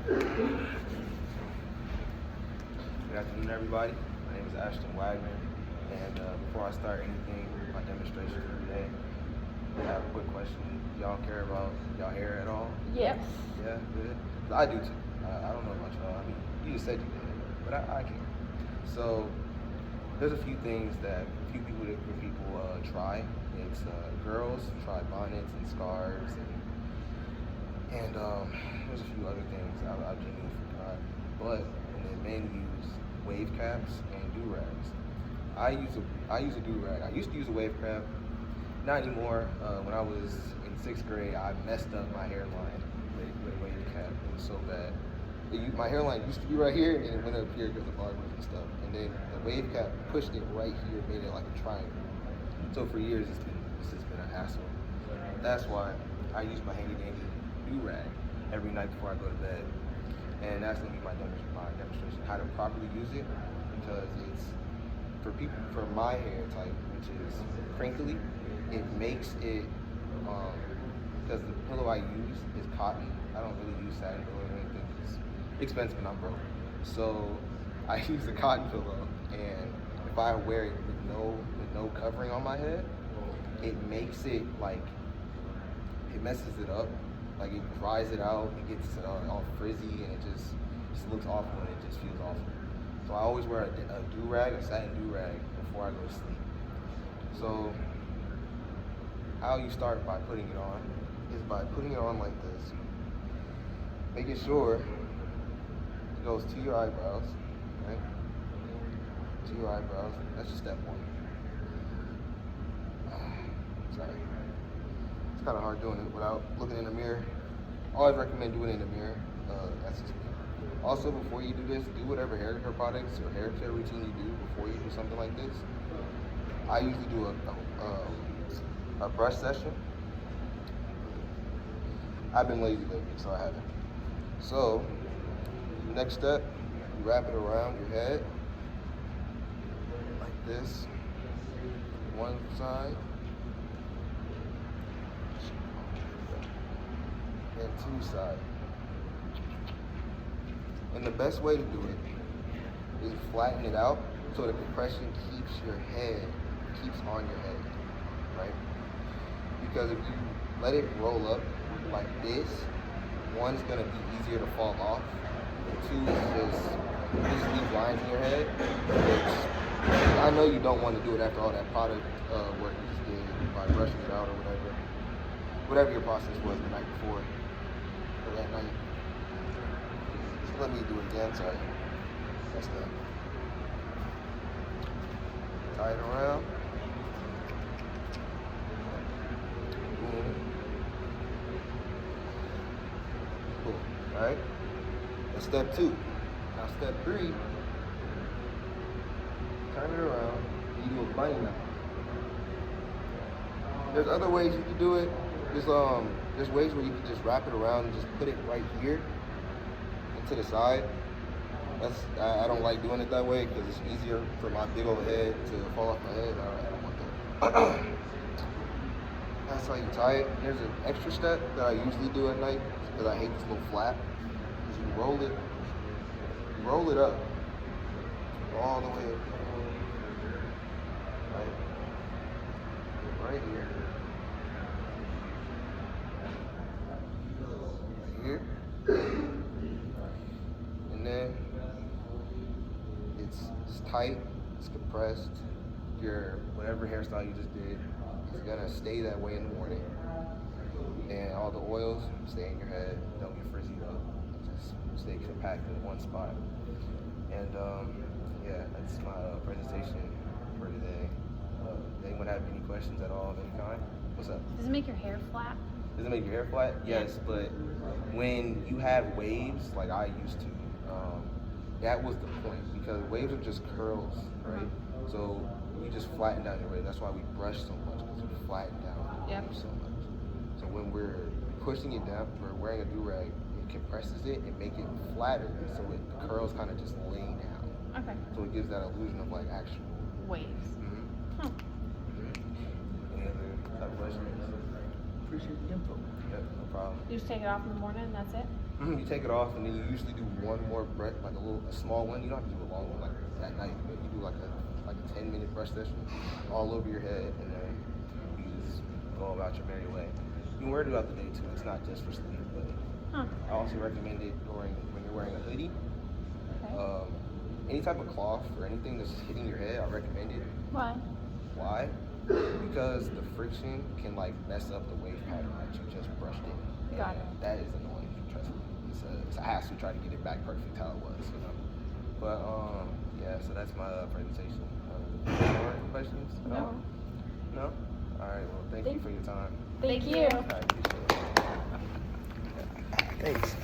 Good afternoon, everybody. My name is Ashton Wagner, and before I start anything, my demonstration for today, I have a quick question. Y'all care about y'all hair at all? Yes. Yeah, good. I do too. I don't know about y'all. I mean, you just said you did, but I care. So there's a few things that people try. It's girls try bonnets and scarves, and there's a few other things I genuinely forgot. But and then men use wave caps and do rags. I use a do rag. I used to use a wave cap, not anymore. When I was in sixth grade, I messed up my hairline with a wave cap. It was so bad. My hairline used to be right here, and it went up here because of barbers and stuff. And then the wave cap pushed it right here, made it like a triangle. So for years, this has been a hassle. That's why I use my handy dandy do rag every night before I go to bed. And that's gonna be my demonstration how to properly use it, because it's for people for my hair type, which is crinkly. It makes it because the pillow I use is cotton. I don't really use satin pillow or anything. It's expensive and I'm broke. So I use a cotton pillow, and if I wear it with no covering on my head, it makes it like it messes it up. Like it dries it out, it gets all frizzy, and it just looks awful, and it just feels awful. So I always wear a do-rag, a satin do-rag, before I go to sleep. So how you start by putting it on is by putting it on like this, making sure it goes to your eyebrows, right? To your eyebrows. That's just step one. Sorry. It's kind of hard doing it without looking in the mirror. I always recommend doing it in the mirror. That's just me. Also, before you do this, do whatever hair care products or hair care routine you do before you do something like this. I usually do a brush session. I've been lazy lately, so I haven't. So, next step, you wrap it around your head like this. One side. And two side. And the best way to do it is flatten it out so the compression keeps on your head, right? Because if you let it roll up like this, one's gonna be easier to fall off, and two is just leave lines in your head, which I know you don't want to do it after all that product work you just did by brushing it out or whatever your process was the night before or that night. Just let me do it again, sorry. That's that. Tie it around. Boom. Boom. Alright? That's step two. Now step three, turn it around, you do a bunny knot. There's other ways you can do it. There's ways where you can just wrap it around and just put it right here and to the side. I don't like doing it that way because it's easier for my big old head to fall off my head. I don't want that. That's how you tie it. There's an extra step that I usually do at night because I hate this little flap. Is you roll it up all the way up, right here. Here, and then it's tight, it's compressed. Your whatever hairstyle you just did is gonna stay that way in the morning, and all the oils stay in your head, don't get frizzied up, just stay compact in one spot. And yeah, that's my presentation for today. Does anyone have any questions at all of any kind? What's up? Does it make your hair flat? Does it make your hair flat? Yes, but when you have waves, like I used to, that was the point, because waves are just curls, right? So you just flatten down your wave. That's why we brush so much, because we flatten down the wave so much. So when we're pushing it down, we're wearing a do-rag, it compresses it and make it flatter, so the curls kind of just lay down. Okay. So it gives that illusion of like actual waves. Mm-hmm. Huh. Mm-hmm. Any other type of questions? Appreciate the info. Yep, no problem. You just take it off in the morning and that's it? You take it off, and then you usually do one more breath, like a small one. You don't have to do a long one like at night, but you do like a 10-minute brush session all over your head, and then you just go about your merry way. You can wear it throughout the day too. It's not just for sleep, but I also recommend it during when you're wearing a hoodie. Okay. Any type of cloth or anything that's hitting your head, I recommend it. Why? Why? Because the friction can like mess up the wave pattern that you just brushed in. Got it. That is annoying. Trust me. It's a hassle trying to get it back perfect how it was, you know. But yeah. So that's my presentation. More questions? No. No. All right. Well, thank you for your time. Thank you. I appreciate it. Thanks.